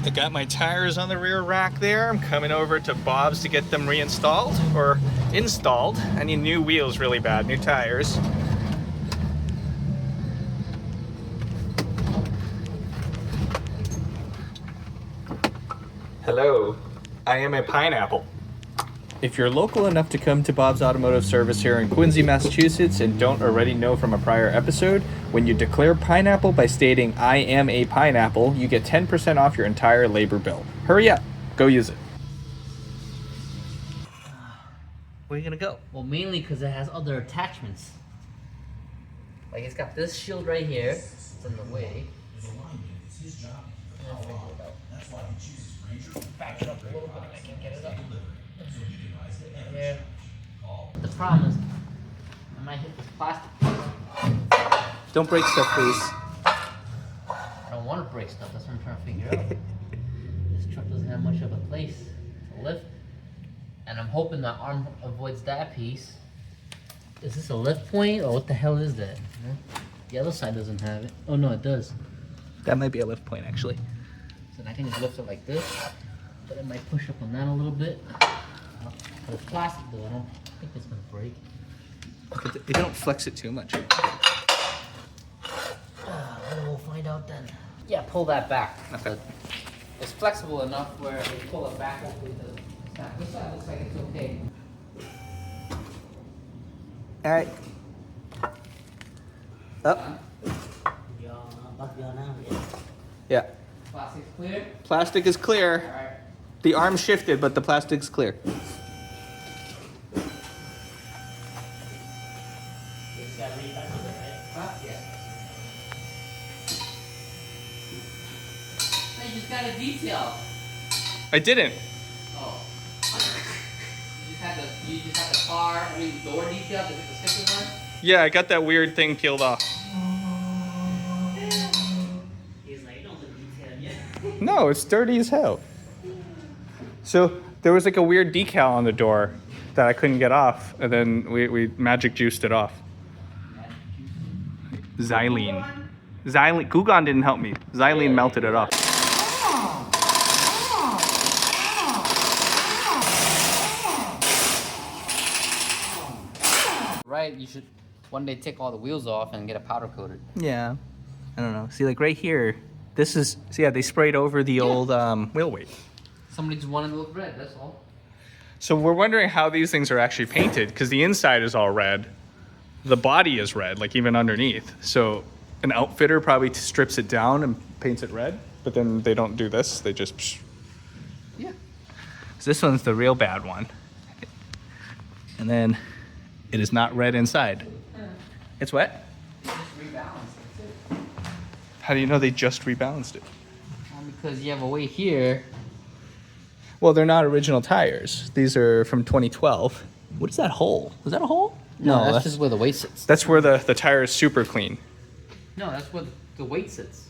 I got my tires on the rear rack there. I'm coming over to Bob's to get them reinstalled or installed. I need new wheels really bad, new tires. Hello, I am a pineapple. If you're local enough to come to Bob's Automotive Service here in Quincy, Massachusetts and don't already know from a prior episode, when you declare pineapple by stating I am a pineapple, you get 10% off your entire labor bill. Hurry up, go use it. Where are you gonna go? Well, mainly because it has other attachments. Like it's got this shield right here, it's in the way. Back it up a little bit and I can get it up. Yeah. The problem is, I might hit this plastic. Don't break stuff, please. I don't want to break stuff, that's what I'm trying to figure out. This truck doesn't have much of a place to lift. And I'm hoping the arm avoids that piece. Is this a lift point or what the hell is that? The other side doesn't have it. Oh no, it does. That might be a lift point, actually. So I can just lift it like this, but it might push up on that a little bit. But it's plastic though, I don't think it's gonna break. Okay, you don't flex it too much. We'll find out then. Yeah, pull that back. Okay. So it's flexible enough where if you pull it back, hopefully it doesn't snap. This side looks like it's okay. All right. Up. Yeah. Plastic's clear? Plastic is clear. Alright. The arm shifted, but the plastic's clear. Yeah. You just got a detail. I didn't. Oh. You just had the door detail to get the stickers on? Yeah, I got that weird thing peeled off. He's like, don't look detailed yet. No, it's dirty as hell. So there was like a weird decal on the door that I couldn't get off, and then we magic juiced it off. Xylene. Gugon didn't help me. Xylene melted it off. Right, you should one day take all the wheels off and get it powder coated. Yeah. I don't know. See, like right here, this is, so yeah, they sprayed over the old wheel weight. Somebody just wanted to look red, that's all. So we're wondering how these things are actually painted, because the inside is all red. The body is red, like even underneath. So an outfitter probably strips it down and paints it red, but then they don't do this. They just, psh. Yeah. So this one's the real bad one. And then it is not red inside. It's wet? They just rebalanced it too. How do you know they just rebalanced it? Because you have a weight here. Well, they're not original tires. These are from 2012. What is that hole? Is that a hole? No, that's just where the weight sits. That's where the tire is super clean. No, that's where the weight sits.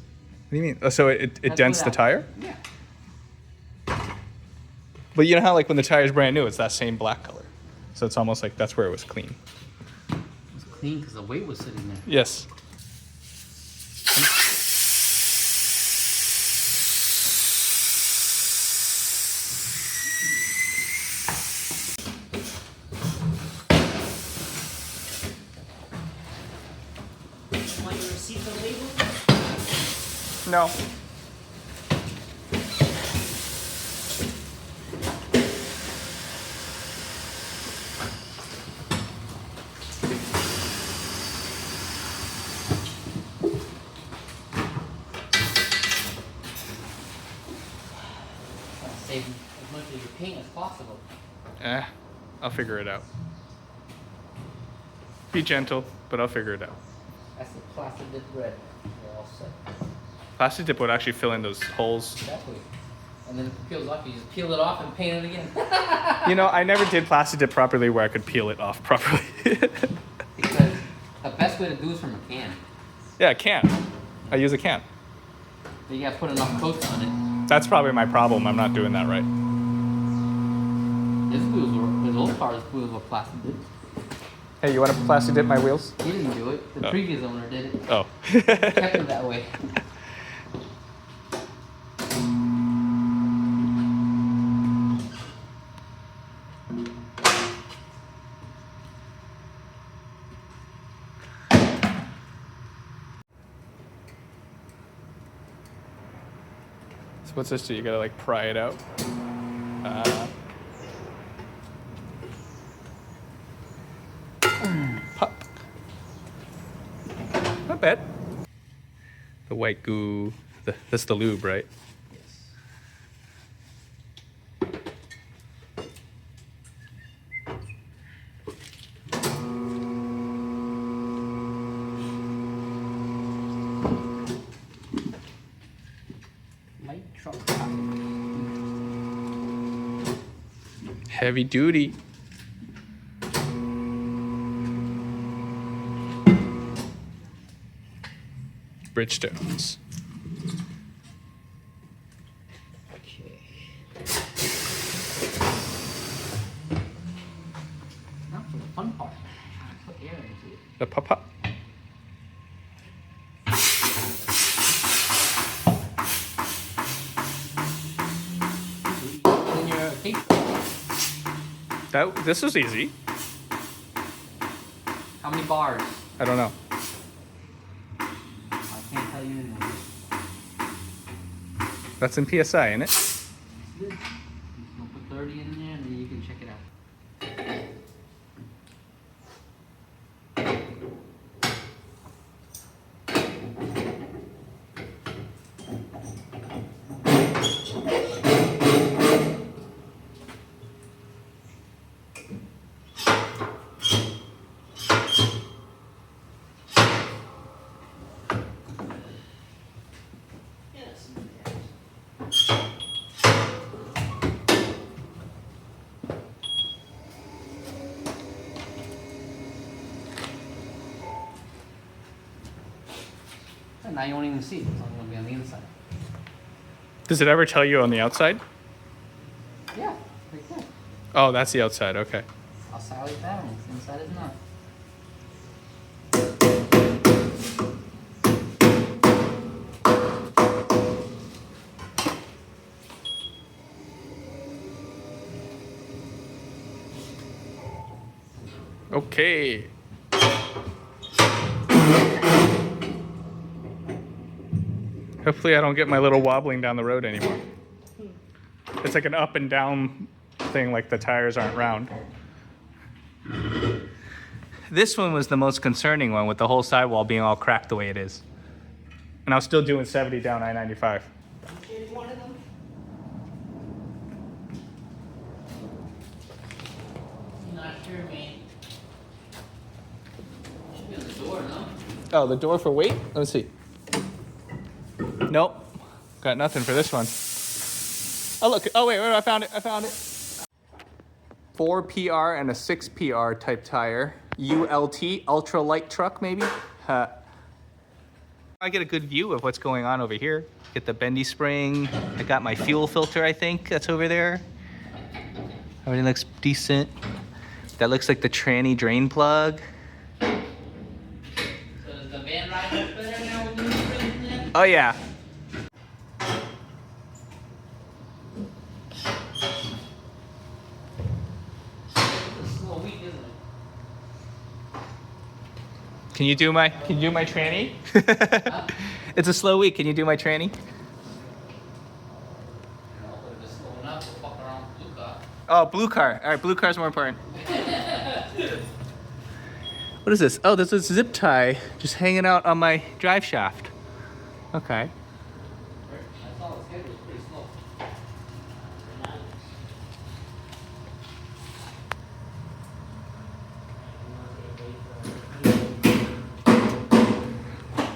What do you mean? Oh, so it dents the tire? Yeah. But you know how like when the tire is brand new, it's that same black color. So it's almost like that's where it was clean. It was clean because the weight was sitting there. Yes. Want your receipt for the label? No. Save as much of your paint as possible. I'll figure it out. Be gentle, but I'll figure it out. That's the plastic dip red. You're all set. Plastic dip would actually fill in those holes. Exactly. And then if it peels off, you just peel it off and paint it again. You know, I never did plastic dip properly where I could peel it off properly. Because the best way to do is from a can. Yeah, a can. I use a can. You gotta put enough coat on it. That's probably my problem. I'm not doing that right. His old car's wheels were plastic dip. Hey, you want to plastic dip my wheels? He didn't do it. The previous owner did it. Oh. Kept it that way. what's this do? You gotta like pry it out. Pop. Not bad. The white goo. That's the lube, right? Heavy duty. Bridgestones. Okay. Now for the fun part. Put air into it. The pop. In your tape. This was easy. How many bars? I don't know. I can't tell you anymore. That's in PSI, isn't it? You'll put 30 in there and then you can check it out. And now you won't even see it. It's only going to be on the inside. Does it ever tell you on the outside? Yeah, right there. Oh, that's the outside. Okay. Outside is balanced, inside is not. Okay. Hopefully I don't get my little wobbling down the road anymore. It's like an up and down thing, like the tires aren't round. This one was the most concerning one with the whole sidewall being all cracked the way it is. And I was still doing 70 down I-95. Is one of them? I'm not sure, man. Should be on the door, no? Oh, the door for weight? Let's see. Nope. Got nothing for this one. Oh, look. Oh, wait, I found it. 4 PR and a 6 PR type tire. ULT, ultra light truck, maybe? I get a good view of what's going on over here. Get the bendy spring. I got my fuel filter, I think, that's over there. Everything looks decent. That looks like the tranny drain plug. So does the van ride much better now with the new springs in there? Oh, yeah. It's a little weak, isn't it? Can you do my tranny? It's a slow week. Can you do my tranny? No, but if it's slow enough, we'll fuck around with blue car. Oh, blue car. All right, blue car's more important. What is this? Oh, there's a zip tie just hanging out on my drive shaft. Okay. I saw the schedule was pretty slow.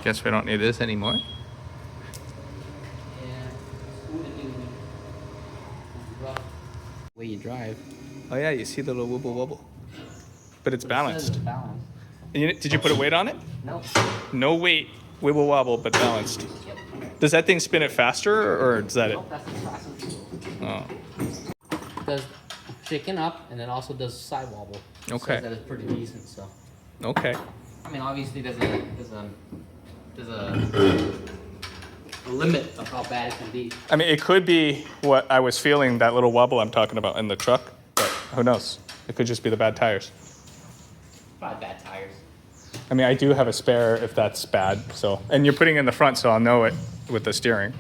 Guess we don't need this anymore. Yeah. Smooth it in rough. Way you drive. Oh yeah, you see the little wibble wobble. But it's But it says balanced. it's balanced. Did you put a weight on it? Nope. No weight, wibble wobble, but balanced. Yep. Does that thing spin it faster, or is that it? Nope, that's as fast as you go. Oh, It does chicken up and then also does side wobble. It Okay. says that it's pretty decent, so. okay. I mean, obviously there's a limit of how bad it can be. I mean, it could be what I was feeling, that little wobble I'm talking about in the truck, but who knows? It could just be the bad tires. Probably bad tires. I mean, I do have a spare if that's bad, so. And you're putting it in the front, so I'll know it with the steering.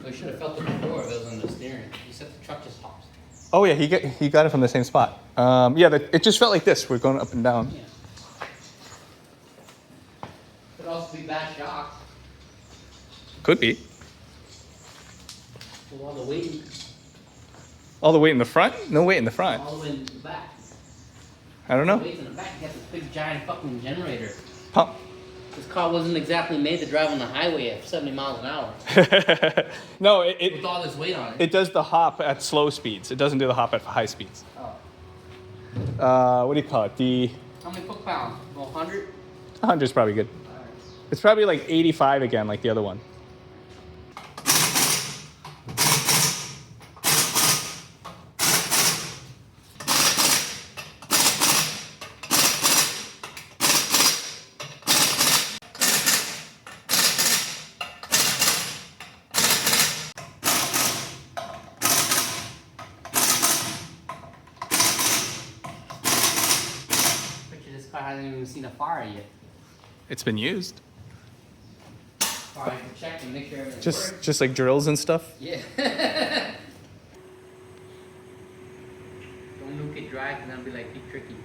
We should have felt it before if it was on the steering. You said the truck just hops. Oh yeah, he got it from the same spot. Yeah, it just felt like this. We're going up and down. Yeah. Could also be bad shocks. Could be. With all the weight. All the weight in the front? No weight in the front. All the way in the back. I don't know. The weight's in the back. You got this big giant fucking generator. Pump. This car wasn't exactly made to drive on the highway at 70 miles an hour. No, With all this weight on it. it does the hop at slow speeds. It doesn't do the hop at high speeds. Oh. What do you call it? How many foot-pounds? 100? 100 is probably good. Alright. It's probably like 85 again, like the other one. This car hasn't even seen a fire yet. It's been used. Probably check and make sure everything works. Just like drills and stuff. Yeah. Don't nuke it dry, because that'll be like too tricky.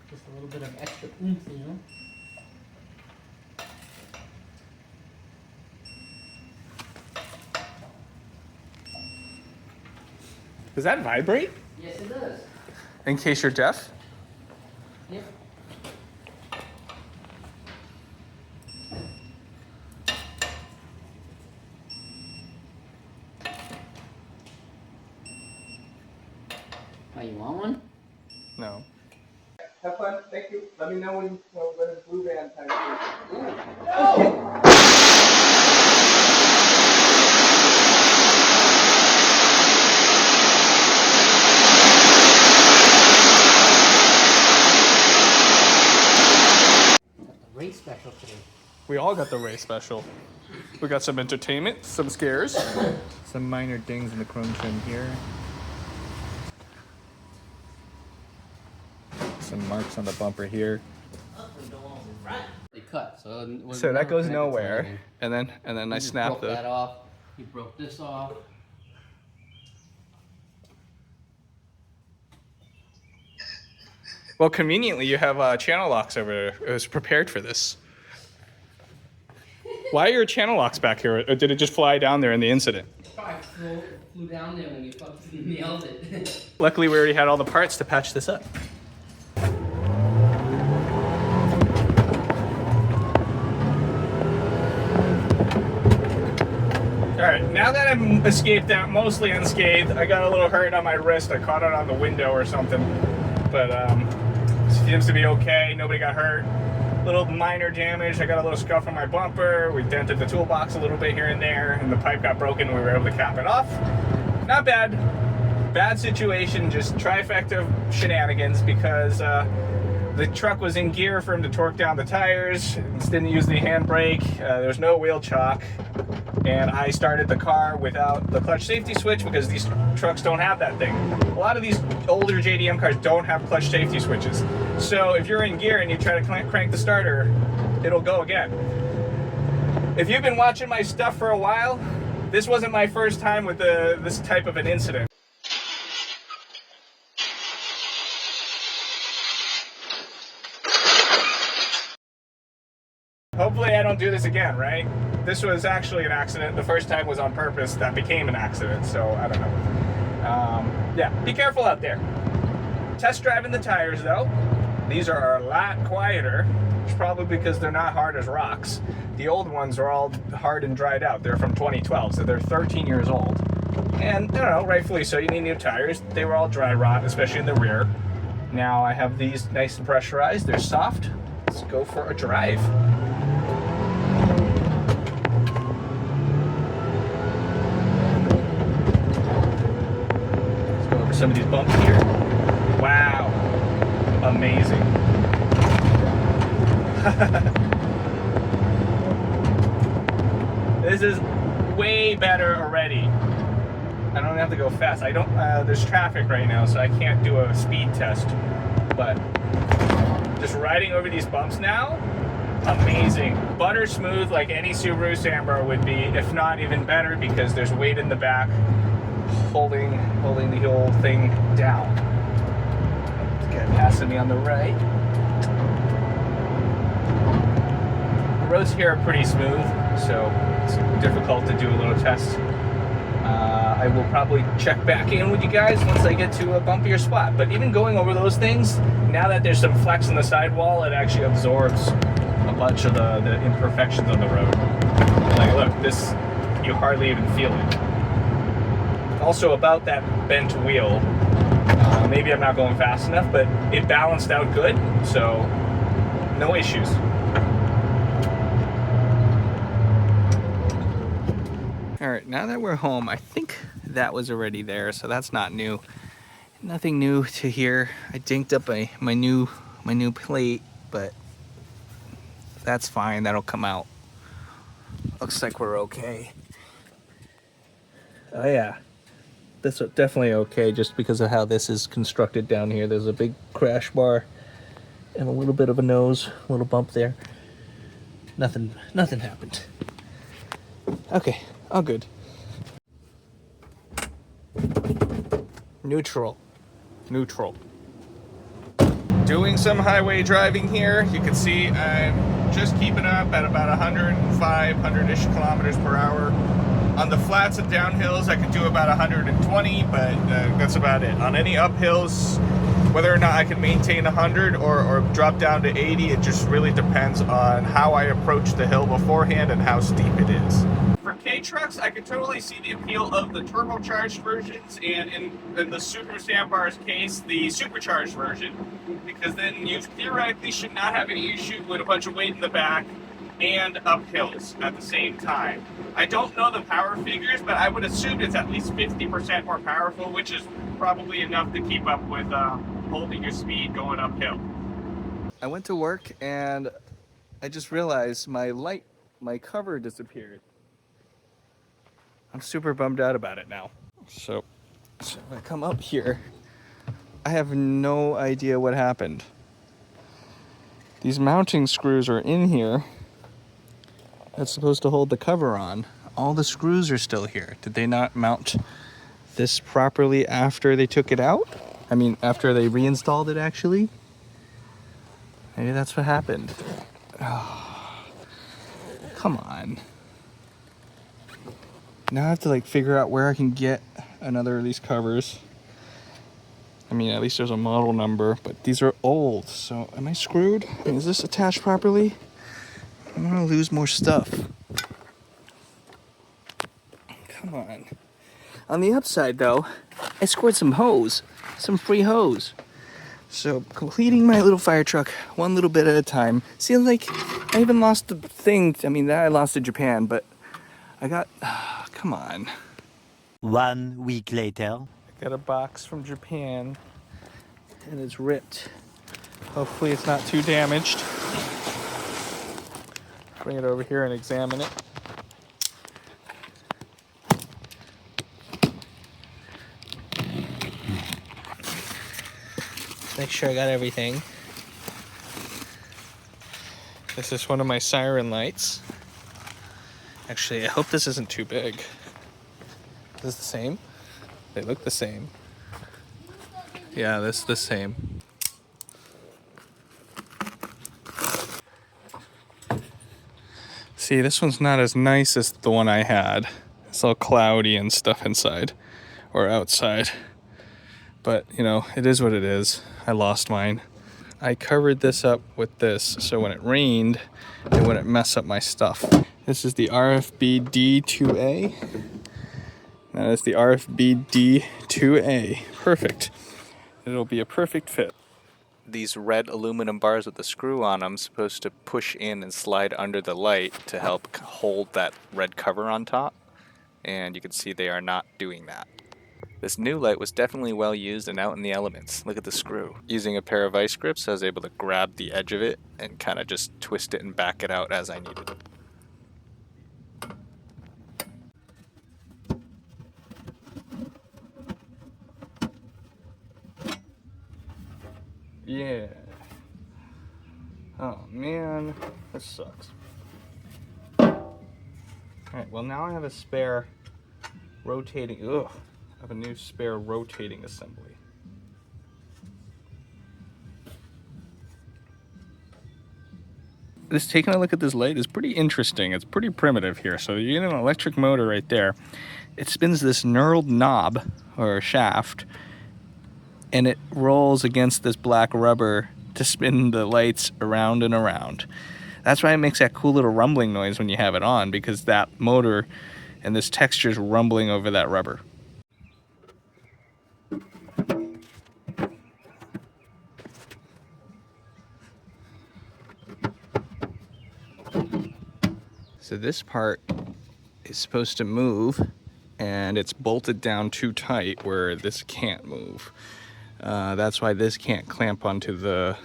Just a little bit of extra oomph, you know? Does that vibrate? Yes, it does. In case you're deaf? Yep. Oh, you want one? No. Have fun. Thank you. Let me know when it's blue band time. No! Race special today. We all got the race special. We got some entertainment, some scares, some minor dings in the chrome trim here. Some marks on the bumper here. They cut, so it was So that goes connected to nowhere. anything. And then I You just snapped broke that off. You broke this off. Well, conveniently, you have channel locks over there. It was prepared for this. Why are your channel locks back here? Or did it just fly down there in the incident? Probably flew down there when you fucking nailed it. Luckily, we already had all the parts to patch this up. Alright, now that I'm escaped out mostly unscathed, I got a little hurt on my wrist. I caught it on the window or something. But seems to be okay. Nobody got hurt. Little minor damage. I got a little scuff on my bumper. We dented the toolbox a little bit here and there, and the pipe got broken and we were able to cap it off. Not bad. Bad situation, just trifecta of shenanigans because the truck was in gear for him to torque down the tires. Didn't use the handbrake. There was no wheel chock. And I started the car without the clutch safety switch because these trucks don't have that thing. A lot of these older JDM cars don't have clutch safety switches. So if you're in gear and you try to crank the starter, it'll go again. If you've been watching my stuff for a while, this wasn't my first time with this type of an incident. Hopefully I don't do this again, right? This was actually an accident. The first time was on purpose. That became an accident, so I don't know. Yeah, be careful out there. Test driving the tires, though. These are a lot quieter. It's probably because they're not hard as rocks. The old ones are all hard and dried out. They're from 2012, so they're 13 years old. And, I don't know, rightfully so, you need new tires. They were all dry rot, especially in the rear. Now I have these nice and pressurized. They're soft. Let's go for a drive. Some of these bumps here. Wow. Amazing. This is way better already. I don't have to go fast. I don't, there's traffic right now, so I can't do a speed test. But just riding over these bumps now, amazing. Butter smooth like any Subaru Sambar would be, if not even better, because there's weight in the back holding the whole thing down. This guy passing me on the right. The roads here are pretty smooth, so it's difficult to do a little test. I will probably check back in with you guys once I get to a bumpier spot. But even going over those things, now that there's some flex in the sidewall, it actually absorbs a bunch of the imperfections on the road. Like, look, this, you hardly even feel it. Also, about that bent wheel, maybe I'm not going fast enough, but it balanced out good, so no issues. All right, now that we're home, I think that was already there, so that's not new. Nothing new to here. I dinked up my new plate, but that's fine. That'll come out. Looks like we're okay. Oh yeah, this is definitely okay, just because of how this is constructed down here. There's a big crash bar and a little bit of a nose, a little bump there. Nothing happened. Okay. All good. Neutral. Doing some highway driving here. You can see I'm just keeping up at about 105, 100-ish kilometers per hour. On the flats and downhills, I can do about 120, but that's about it. On any uphills, whether or not I can maintain 100 or drop down to 80, it just really depends on how I approach the hill beforehand and how steep it is. For K-Trucks, I could totally see the appeal of the turbocharged versions, and in the Subaru Sambar's case, the supercharged version, because then you theoretically should not have any issue with a bunch of weight in the back and up hills at the same time. I don't know the power figures, but I would assume it's at least 50% more powerful, which is probably enough to keep up with holding your speed going uphill. I went to work and I just realized my cover disappeared. I'm super bummed out about it now. So if I come up here, I have no idea what happened. These mounting screws are in here. That's supposed to hold the cover on. All the screws are still here. Did they not mount this properly after they took it out? I mean, after they reinstalled it, actually? Maybe that's what happened. Oh, come on. Now I have to like figure out where I can get another of these covers. I mean, at least there's a model number, but these are old, so am I screwed? I mean, is this attached properly? I'm gonna lose more stuff. Come on. On the upside though, I scored some hose, some free hose. So completing my little fire truck one little bit at a time. Seems like I even lost the thing. I mean, that I lost to Japan, but I got, come on. 1 week later. I got a box from Japan and it's ripped. Hopefully it's not too damaged. Bring it over here and examine it. Make sure I got everything. This is one of my siren lights. Actually, I hope this isn't too big. Is this the same? They look the same. Yeah, this is the same. See, this one's not as nice as the one I had. It's all cloudy and stuff inside or outside. But, you know, it is what it is. I lost mine. I covered this up with this so when it rained, it wouldn't mess up my stuff. This is the RFB D2A. That is the RFB D2A. Perfect. It'll be a perfect fit. These red aluminum bars with the screw on them supposed to push in and slide under the light to help hold that red cover on top. And you can see they are not doing that. This new light was definitely well used and out in the elements. Look at the screw. Using a pair of vice grips, I was able to grab the edge of it and kind of just twist it and back it out as I needed. Yeah. Oh man, this sucks. Alright, well now I have a spare rotating, I have a new spare rotating assembly. Just taking a look at this light is pretty interesting. It's pretty primitive here. So you get an electric motor right there. It spins this knurled knob or shaft, and it rolls against this black rubber to spin the lights around and around. That's why it makes that cool little rumbling noise when you have it on, because that motor and this texture is rumbling over that rubber. So this part is supposed to move, and it's bolted down too tight where this can't move. That's why this can't clamp onto the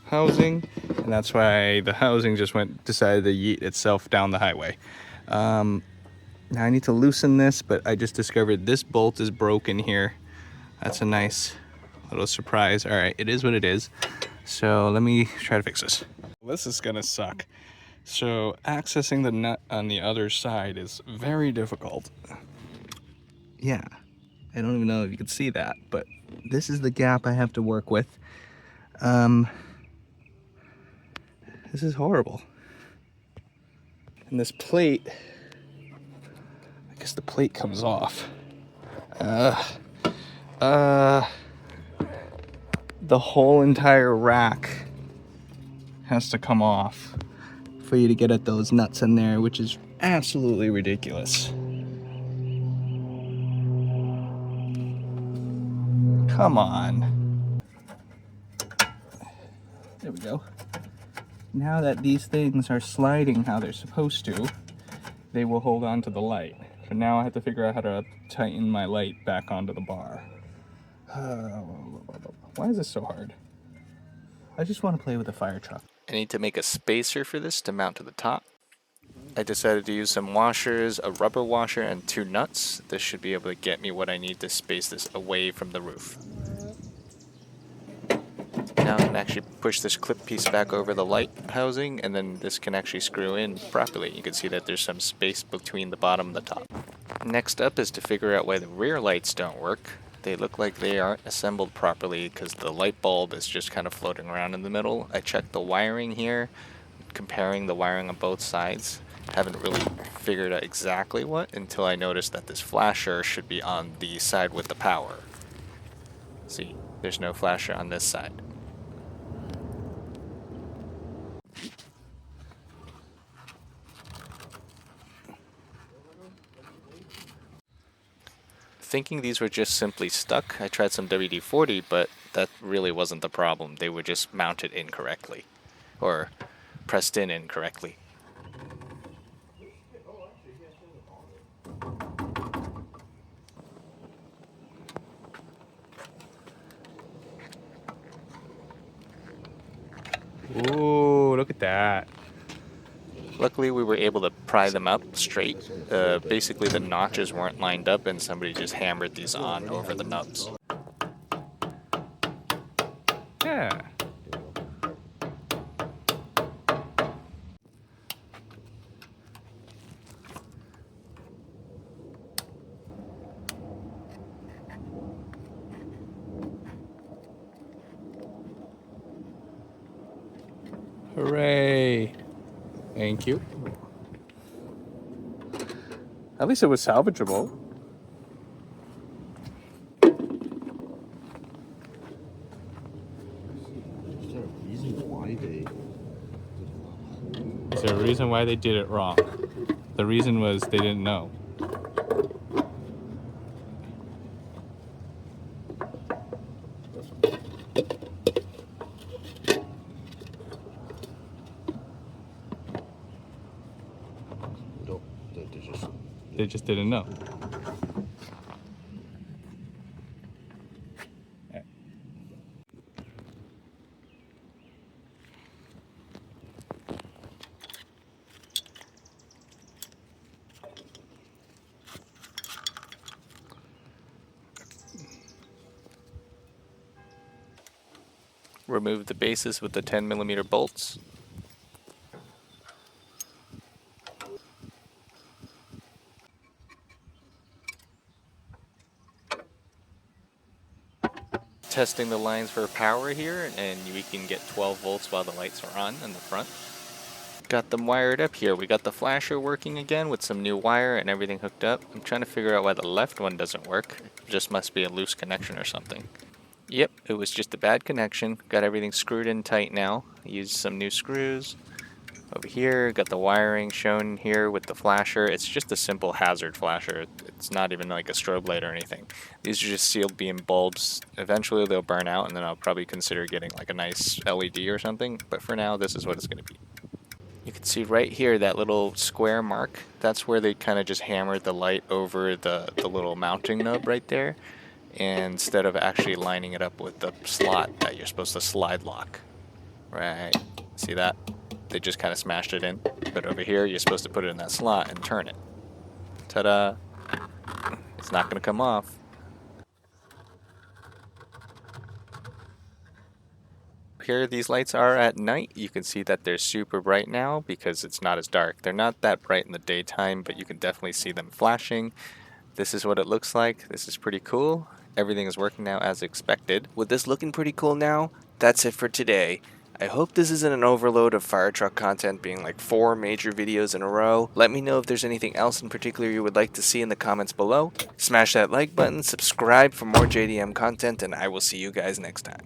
housing, and that's why the housing just decided to yeet itself down the highway. Now I need to loosen this, but I just discovered this bolt is broken here. That's a nice little surprise. All right, it is what it is. So let me try to fix this. This is gonna suck. So accessing the nut on the other side is very difficult. Yeah, I don't even know if you can see that, but this is the gap I have to work with. This is horrible. And this plate, I guess the plate comes off. The whole entire rack has to come off for you to get at those nuts in there, which is absolutely ridiculous. Come on. There we go. Now that these things are sliding how they're supposed to, they will hold on to the light. But now I have to figure out how to tighten my light back onto the bar. Why is this so hard? I just want to play with a fire truck. I need to make a spacer for this to mount to the top. I decided to use some washers, a rubber washer, and 2 nuts. This should be able to get me what I need to space this away from the roof. Now I can actually push this clip piece back over the light housing, and then this can actually screw in properly. You can see that there's some space between the bottom and the top. Next up is to figure out why the rear lights don't work. They look like they aren't assembled properly because the light bulb is just kind of floating around in the middle. I checked the wiring here, comparing the wiring on both sides. Haven't really figured out exactly what until I noticed that this flasher should be on the side with the power. See, there's no flasher on this side. Thinking these were just simply stuck, I tried some WD-40, but that really wasn't the problem. They were just mounted incorrectly, or pressed in incorrectly. Ooh, look at that. Luckily, we were able to pry them up straight. Basically, the notches weren't lined up, and somebody just hammered these on over the nubs. Yeah. Hooray. Thank you. At least it was salvageable. Is there a reason why they did it wrong? The reason was they didn't know. They just didn't know. Remove the bases with the 10mm bolts. Testing the lines for power here, and we can get 12 volts while the lights are on in the front. Got them wired up here. We got the flasher working again with some new wire and everything hooked up. I'm trying to figure out why the left one doesn't work. It just must be a loose connection or something. Yep, it was just a bad connection. Got everything screwed in tight now. Used some new screws. Over here, got the wiring shown here with the flasher. It's just a simple hazard flasher. It's not even like a strobe light or anything. These are just sealed beam bulbs. Eventually they'll burn out, and then I'll probably consider getting like a nice LED or something. But for now, this is what it's going to be. You can see right here that little square mark. That's where they kind of just hammered the light over the little mounting nub right there, and instead of actually lining it up with the slot that you're supposed to slide lock. Right, see that? They just kind of smashed it in, but over here you're supposed to put it in that slot and turn it. Ta-da! It's not going to come off. Here these lights are at night. You can see that they're super bright now because it's not as dark. They're not that bright in the daytime, but you can definitely see them flashing. This is what it looks like. This is pretty cool. Everything is working now as expected. With this looking pretty cool now, that's it for today. I hope this isn't an overload of fire truck content being like 4 major videos in a row. Let me know if there's anything else in particular you would like to see in the comments below. Smash that like button, subscribe for more JDM content, and I will see you guys next time.